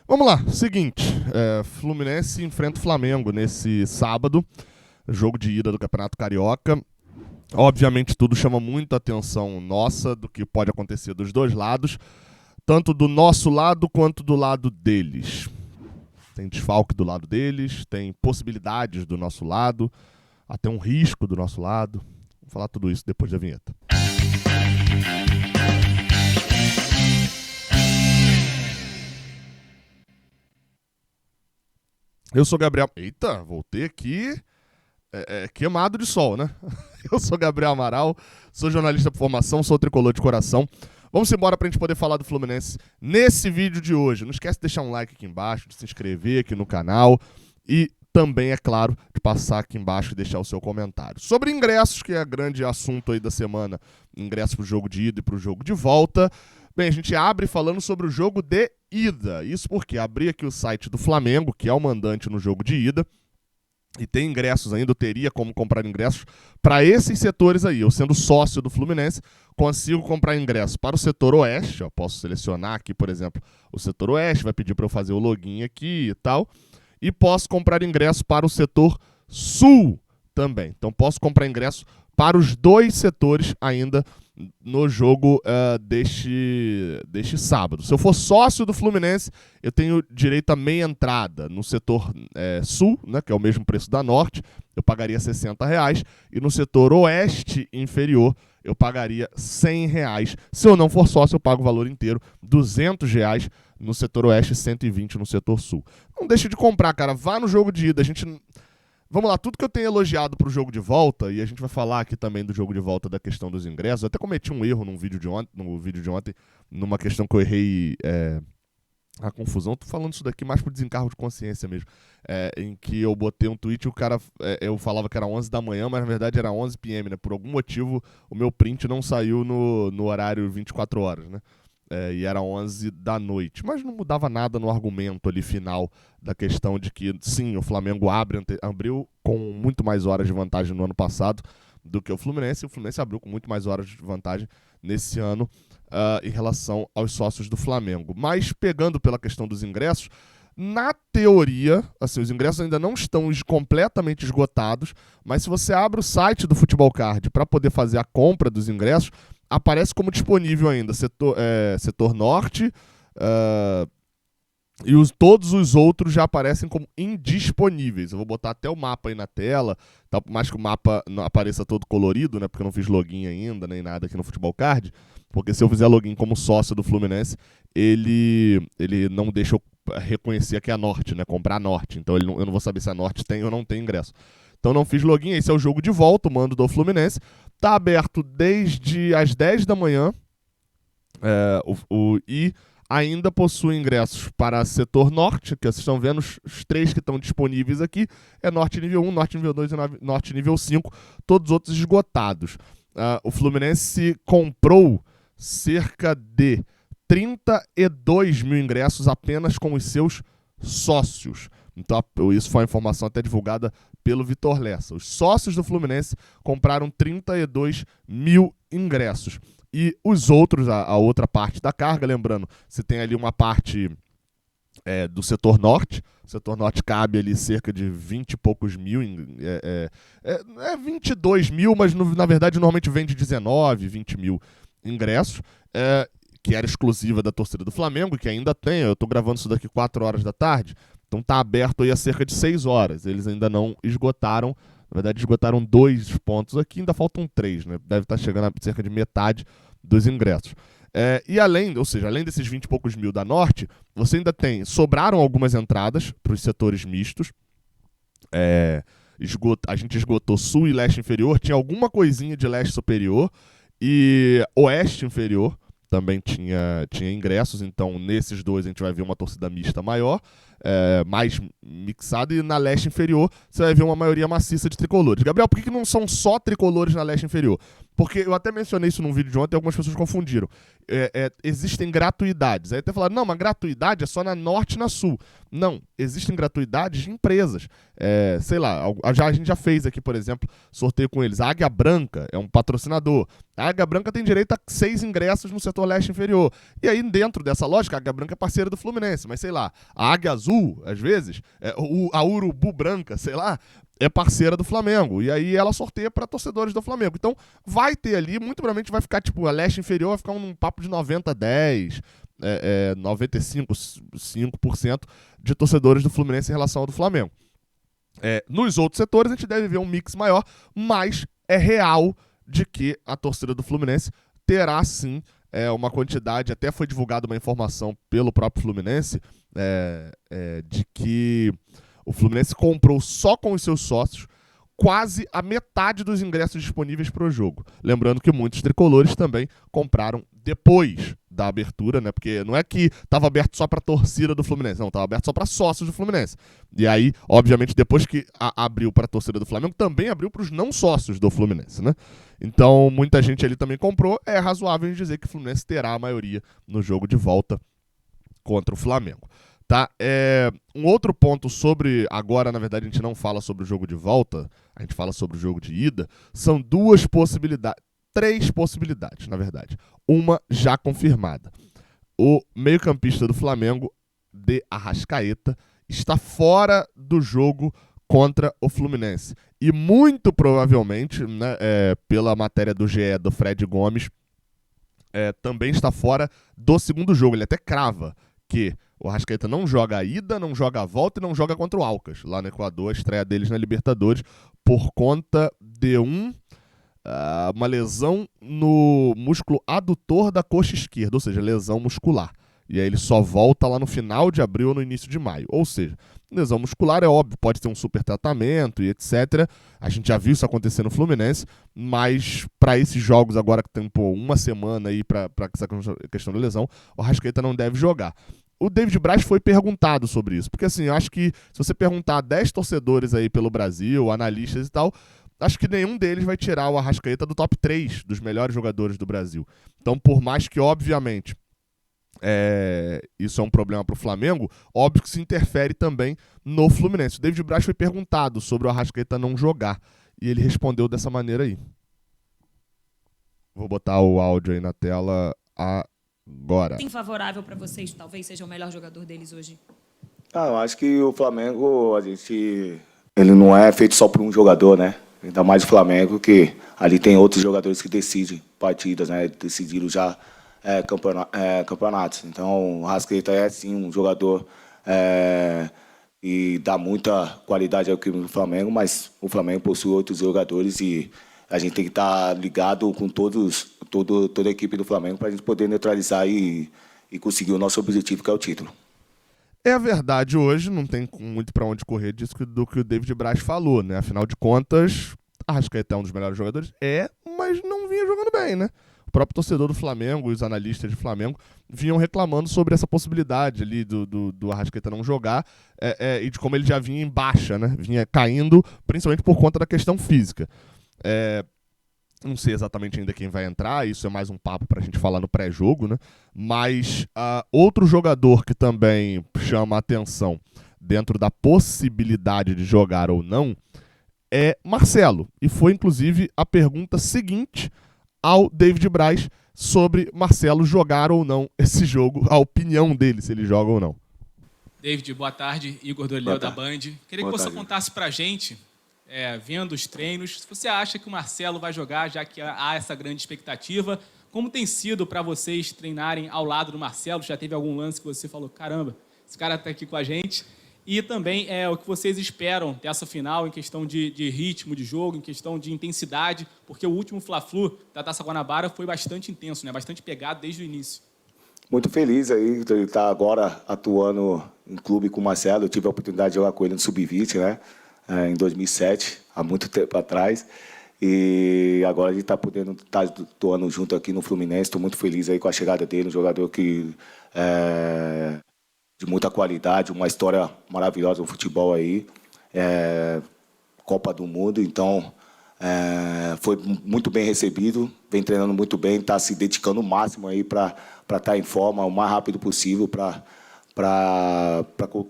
Vamos lá, seguinte, Fluminense enfrenta o Flamengo nesse sábado, jogo de ida do Campeonato Carioca. Obviamente tudo chama muito a atenção nossa do que pode acontecer dos dois lados, tanto do nosso lado quanto do lado deles. Tem desfalque do lado deles, tem possibilidades do nosso lado, até um risco do nosso lado. Vou falar tudo isso depois da vinheta. Eu sou Gabriel... Eita, voltei aqui queimado de sol, né? Eu sou Gabriel Amaral, sou jornalista por formação, sou tricolor de coração. Vamos embora pra gente poder falar do Fluminense nesse vídeo de hoje. Não esquece de deixar um like aqui embaixo, de se inscrever aqui no canal e também, é claro, de passar aqui embaixo e deixar o seu comentário. Sobre ingressos, que é o grande assunto aí da semana, ingressos pro jogo de ida e pro jogo de volta. Bem, a gente abre falando sobre o jogo de ida. Isso porque abri aqui o site do Flamengo, que é o mandante no jogo de ida, e tem ingressos ainda, eu teria como comprar ingressos para esses setores aí. Eu, sendo sócio do Fluminense, consigo comprar ingressos para o setor oeste. Eu posso selecionar aqui, por exemplo, o setor oeste, vai pedir para eu fazer o login aqui e tal. E posso comprar ingressos para o setor sul também. Então posso comprar ingressos para os dois setores ainda no jogo deste sábado. Se eu for sócio do Fluminense, eu tenho direito a meia entrada no setor sul, né, que é o mesmo preço da norte, eu pagaria R$60, e no setor oeste inferior eu pagaria R$100. Se eu não for sócio, eu pago o valor inteiro, R$200 no setor oeste e 120 no setor sul. Não deixe de comprar, cara, vá no jogo de ida. Vamos lá, tudo que eu tenho elogiado pro jogo de volta, e a gente vai falar aqui também do jogo de volta da questão dos ingressos. Eu até cometi um erro no vídeo de ontem, numa questão que eu errei a confusão. Tô falando isso daqui mais por desencargo de consciência mesmo. Em que eu botei um tweet e o cara, eu falava que era 11 da manhã, mas na verdade era 11 p.m, né? Por algum motivo o meu print não saiu no horário 24 horas, né? E era 11 da noite, mas não mudava nada no argumento ali final da questão de que, sim, o Flamengo abriu com muito mais horas de vantagem no ano passado do que o Fluminense, e o Fluminense abriu com muito mais horas de vantagem nesse ano em relação aos sócios do Flamengo. Mas pegando pela questão dos ingressos, na teoria, assim, os ingressos ainda não estão completamente esgotados, mas se você abre o site do Futebol Card para poder fazer a compra dos ingressos, aparece como disponível ainda setor norte, e todos os outros já aparecem como indisponíveis. Eu vou botar até o mapa aí na tela, tá? Por mais que o mapa não apareça todo colorido, né, porque eu não fiz login ainda, nem nada aqui no Futebol Card, porque se eu fizer login como sócio do Fluminense, ele não deixa eu reconhecer que é a Norte, né, comprar a Norte. Então eu não vou saber se a Norte tem ou não tem ingresso. Então não fiz login, esse é o jogo de volta, o mando do Fluminense. Está aberto desde as 10 da manhã e ainda possui ingressos para setor norte, que vocês estão vendo, os três que estão disponíveis aqui, Norte nível 1, Norte nível 2 e Norte nível 5, todos os outros esgotados. O Fluminense comprou cerca de 32 mil ingressos apenas com os seus sócios. Então, isso foi uma informação até divulgada pelo Vitor Lessa. Os sócios do Fluminense compraram 32 mil ingressos. E os outros, a outra parte da carga, lembrando, você tem ali uma parte do setor norte. O setor norte cabe ali cerca de 20 e poucos mil, 22 mil, mas na verdade normalmente vende 19, 20 mil ingressos, que era exclusiva da torcida do Flamengo, que ainda tem. Eu estou gravando isso daqui 4 horas da tarde, então está aberto aí há cerca de 6 horas. Eles ainda não esgotaram, na verdade esgotaram 2 pontos aqui, ainda faltam 3, né? Deve estar chegando a cerca de metade dos ingressos. E além desses 20 e poucos mil da Norte, você ainda sobraram algumas entradas para os setores mistos. A gente esgotou Sul e Leste Inferior, tinha alguma coisinha de Leste Superior, e Oeste Inferior também tinha ingressos. Então nesses dois a gente vai ver uma torcida mista maior, mais mixada, e na Leste Inferior você vai ver uma maioria maciça de tricolores. Gabriel, por que não são só tricolores na Leste Inferior? Porque eu até mencionei isso num vídeo de ontem e algumas pessoas confundiram. Existem gratuidades. Aí até falaram, não, mas gratuidade é só na Norte e na Sul. Não, existem gratuidades de empresas. Sei lá, a gente já fez aqui, por exemplo, sorteio com eles. A Águia Branca é um patrocinador. A Águia Branca tem direito a 6 ingressos no setor leste inferior. E aí, dentro dessa lógica, a Águia Branca é parceira do Fluminense. Mas sei lá, a Águia Azul, às vezes, a Urubu Branca, sei lá, é parceira do Flamengo. E aí ela sorteia para torcedores do Flamengo. Então vai ter ali, muito provavelmente vai ficar, tipo, a leste inferior vai ficar um papo de 90-10, 95% de torcedores do Fluminense em relação ao do Flamengo. Nos outros setores a gente deve ver um mix maior, mas é real de que a torcida do Fluminense terá sim uma quantidade, até foi divulgada uma informação pelo próprio Fluminense, de que o Fluminense comprou só com os seus sócios quase a metade dos ingressos disponíveis para o jogo. Lembrando que muitos tricolores também compraram depois da abertura, né? Porque não é que estava aberto só para a torcida do Fluminense, não, estava aberto só para sócios do Fluminense. E aí, obviamente, depois que abriu para a torcida do Flamengo, também abriu para os não sócios do Fluminense, né? Então, muita gente ali também comprou. É razoável dizer que o Fluminense terá a maioria no jogo de volta contra o Flamengo. Tá? Um outro ponto sobre... Agora, na verdade, a gente não fala sobre o jogo de volta, a gente fala sobre o jogo de ida. São duas possibilidades, 3 possibilidades, na verdade. Uma já confirmada. O meio-campista do Flamengo, de Arrascaeta, está fora do jogo contra o Fluminense. E muito provavelmente, né, pela matéria do GE do Fred Gomes, também está fora do segundo jogo. Ele até crava que o Arrascaeta não joga a ida, não joga a volta e não joga contra o Alcas, lá no Equador, a estreia deles na Libertadores, por conta de uma lesão no músculo adutor da coxa esquerda, ou seja, lesão muscular. E aí ele só volta lá no final de abril ou no início de maio. Ou seja, lesão muscular é óbvio, pode ter um super tratamento e etc. A gente já viu isso acontecer no Fluminense, mas para esses jogos agora que tem uma semana aí para essa questão da lesão, o Arrascaeta não deve jogar. O David Braz foi perguntado sobre isso, porque assim, eu acho que se você perguntar a 10 torcedores aí pelo Brasil, analistas e tal, acho que nenhum deles vai tirar o Arrascaeta do top 3 dos melhores jogadores do Brasil. Então, por mais que, obviamente, isso é um problema para o Flamengo, óbvio que se interfere também no Fluminense. O David Braz foi perguntado sobre o Arrascaeta não jogar, e ele respondeu dessa maneira aí. Vou botar o áudio aí na tela agora. Tem favorável para vocês, talvez seja o melhor jogador deles hoje? Eu acho que o Flamengo, ele não é feito só por um jogador, né? Ainda mais o Flamengo, que ali tem outros jogadores que decidem partidas, né? Decidiram já campeonatos. Então, o Arrascaeta é, sim, um jogador e dá muita qualidade ao time do Flamengo, mas o Flamengo possui outros jogadores e a gente tem que estar ligado com toda a equipe do Flamengo para a gente poder neutralizar e conseguir o nosso objetivo, que é o título. É a verdade hoje, não tem muito para onde correr disso do que o David Braz falou, né? Afinal de contas, Arrascaeta é um dos melhores jogadores, mas não vinha jogando bem, né? O próprio torcedor do Flamengo e os analistas de Flamengo vinham reclamando sobre essa possibilidade ali do Arrascaeta não jogar e de como ele já vinha em baixa, né? Vinha caindo, principalmente por conta da questão física. Não sei exatamente ainda quem vai entrar, isso é mais um papo pra gente falar no pré-jogo, né? Mas outro jogador que também chama a atenção dentro da possibilidade de jogar ou não é Marcelo. E foi, inclusive, a pergunta seguinte ao David Braz sobre Marcelo jogar ou não esse jogo, a opinião dele, se ele joga ou não. David, boa tarde. Igor Doléo, da Band. Queria que você contasse pra gente, vendo os treinos, se você acha que o Marcelo vai jogar, já que há essa grande expectativa. Como tem sido para vocês treinarem ao lado do Marcelo? Já teve algum lance que você falou, caramba, esse cara está aqui com a gente? E também o que vocês esperam dessa final em questão de ritmo de jogo, em questão de intensidade, porque o último Fla-Flu da Taça Guanabara foi bastante intenso, né? Bastante pegado desde o início. Muito feliz aí de estar agora atuando em clube com o Marcelo. Eu tive a oportunidade de jogar com ele no Sub-20, né? Em 2007, há muito tempo atrás. E agora a gente está podendo estar atuando junto aqui no Fluminense. Estou muito feliz aí com a chegada dele, um jogador que de muita qualidade, uma história maravilhosa no futebol aí, Copa do Mundo. Então, Foi muito bem recebido, vem treinando muito bem, está se dedicando o máximo aí para estar em forma o mais rápido possível, para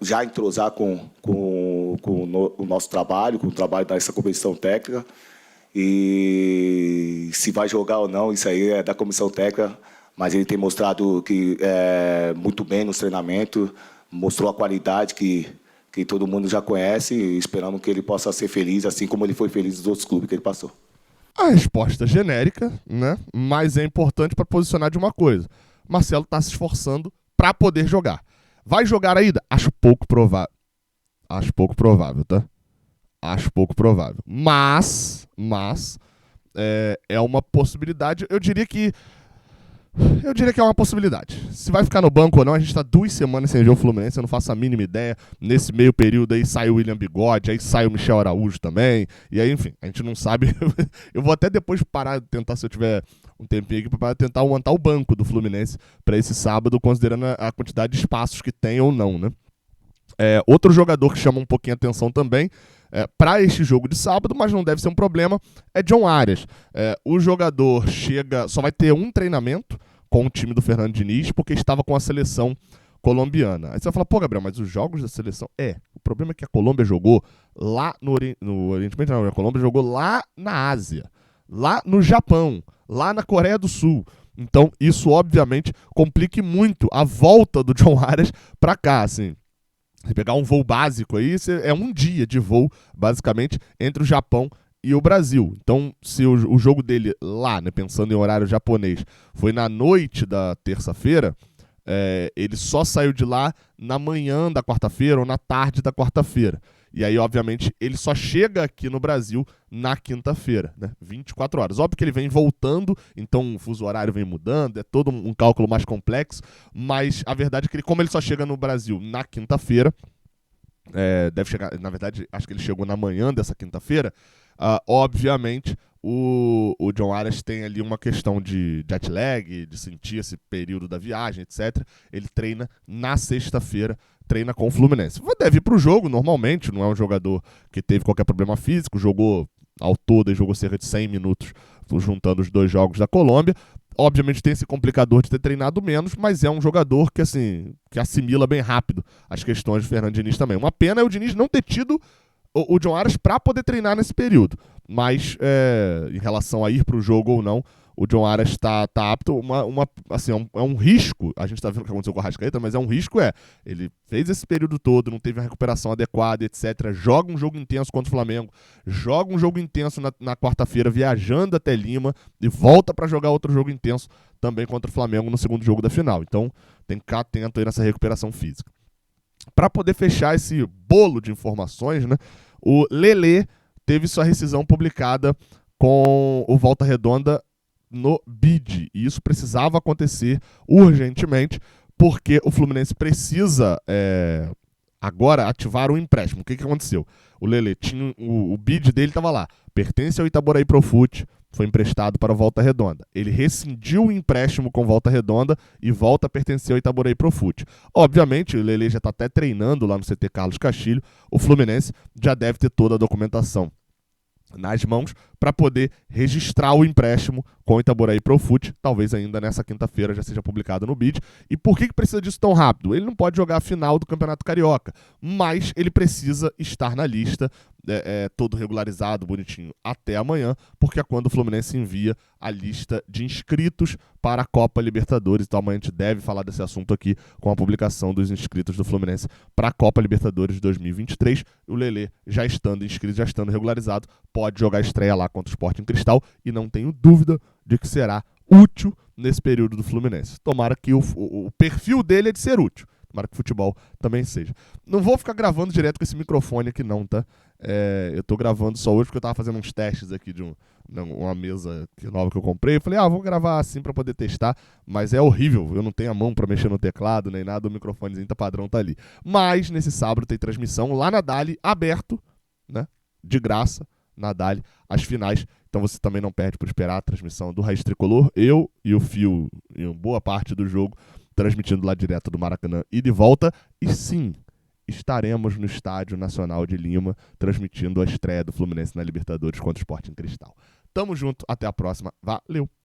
já entrosar com o nosso trabalho, com o trabalho dessa comissão técnica. E se vai jogar ou não, isso aí é da comissão técnica, mas ele tem mostrado que muito bem nos treinamentos, mostrou a qualidade que todo mundo já conhece, e esperamos que ele possa ser feliz, assim como ele foi feliz nos outros clubes que ele passou. A resposta é genérica, né? Mas é importante para posicionar de uma coisa. Marcelo está se esforçando para poder jogar. Vai jogar ainda? Acho pouco provável. Acho pouco provável, tá? Acho pouco provável. Mas é uma possibilidade. Eu diria que é uma possibilidade. Se vai ficar no banco ou não, a gente está 2 semanas sem ver o Fluminense, eu não faço a mínima ideia. Nesse meio período aí sai o William Bigode, aí sai o Michel Araújo também. E aí, enfim, a gente não sabe. Eu vou até depois parar de tentar, se eu tiver um tempinho aqui, para tentar montar o banco do Fluminense para esse sábado, considerando a quantidade de espaços que tem ou não, né? Outro jogador que chama um pouquinho a atenção também, para este jogo de sábado, mas não deve ser um problema, é John Arias. O jogador só vai ter um treinamento com o time do Fernando Diniz, porque estava com a seleção colombiana. Aí você vai falar, pô, Gabriel, mas os jogos da seleção... O problema é que a Colômbia jogou lá no Oriente Médio, não, a Colômbia jogou lá na Ásia, lá no Japão, lá na Coreia do Sul. Então, isso, obviamente, complica muito a volta do John Arias para cá, assim. Se pegar um voo básico aí, é um dia de voo, basicamente, entre o Japão e o Brasil. Então, se o jogo dele lá, né, pensando em horário japonês, foi na noite da terça-feira, ele só saiu de lá na manhã da quarta-feira ou na tarde da quarta-feira. E aí, obviamente, ele só chega aqui no Brasil na quinta-feira, né? 24 horas. Óbvio que ele vem voltando, então o fuso horário vem mudando, é todo um cálculo mais complexo, mas a verdade é que como ele só chega no Brasil na quinta-feira, deve chegar, na verdade, acho que ele chegou na manhã dessa quinta-feira, obviamente o John Arias tem ali uma questão de jet lag, de sentir esse período da viagem, etc. Ele treina na sexta-feira, treina com o Fluminense. Deve ir pro jogo normalmente, não é um jogador que teve qualquer problema físico, jogou ao todo e jogou cerca de 100 minutos juntando os 2 jogos da Colômbia. Obviamente tem esse complicador de ter treinado menos, mas é um jogador que, assim, que assimila bem rápido as questões do Fernando Diniz também. Uma pena é o Diniz não ter tido o John Arias para poder treinar nesse período. Mas, em relação a ir para o jogo ou não, o John Arias está apto. Assim, é um risco. A gente está vendo o que aconteceu com o Arrascaeta, mas é um risco. Ele fez esse período todo, não teve uma recuperação adequada, etc. Joga um jogo intenso contra o Flamengo, joga um jogo intenso na quarta-feira, viajando até Lima, e volta para jogar outro jogo intenso também contra o Flamengo no segundo jogo da final. Então, tem que ficar atento aí nessa recuperação física. Para poder fechar esse bolo de informações, né, o Lelê teve sua rescisão publicada com o Volta Redonda no BID. E isso precisava acontecer urgentemente, porque o Fluminense precisa agora ativar o empréstimo. O que aconteceu? O Lelê tinha o BID dele estava lá, pertence ao Itaboraí Profut, foi emprestado para o Volta Redonda. Ele rescindiu o empréstimo com Volta Redonda e volta a pertencer ao Itaboraí Profut. Obviamente, o Lelê já está até treinando lá no CT Carlos Castilho. O Fluminense já deve ter toda a documentação nas mãos para poder registrar o empréstimo com o Itaboraí Profut, talvez ainda nessa quinta-feira já seja publicado no BID. E por que precisa disso tão rápido? Ele não pode jogar a final do Campeonato Carioca, mas ele precisa estar na lista, todo regularizado, bonitinho, até amanhã, porque é quando o Fluminense envia a lista de inscritos para a Copa Libertadores. Então amanhã a gente deve falar desse assunto aqui com a publicação dos inscritos do Fluminense para a Copa Libertadores 2023. O Lelê, já estando inscrito, já estando regularizado, pode jogar a estreia lá contra o Sporting Cristal e não tenho dúvida de que será útil nesse período do Fluminense. Tomara que o perfil dele é de ser útil. Tomara que o futebol também seja. Não vou ficar gravando direto com esse microfone aqui não, tá? Eu tô gravando só hoje porque eu tava fazendo uns testes aqui de uma mesa nova que eu comprei. Eu falei, vou gravar assim pra poder testar, mas é horrível. Eu não tenho a mão pra mexer no teclado nem nada, o microfonezinho padrão tá ali. Mas nesse sábado tem transmissão lá na Dali, aberto, né? De graça, na Dali, as finais. Então você também não perde por esperar a transmissão do Raiz Tricolor. Eu e o Fio, em boa parte do jogo, transmitindo lá direto do Maracanã e de volta. E sim, estaremos no Estádio Nacional de Lima, transmitindo a estreia do Fluminense na Libertadores contra o Sporting Cristal. Tamo junto, até a próxima, valeu!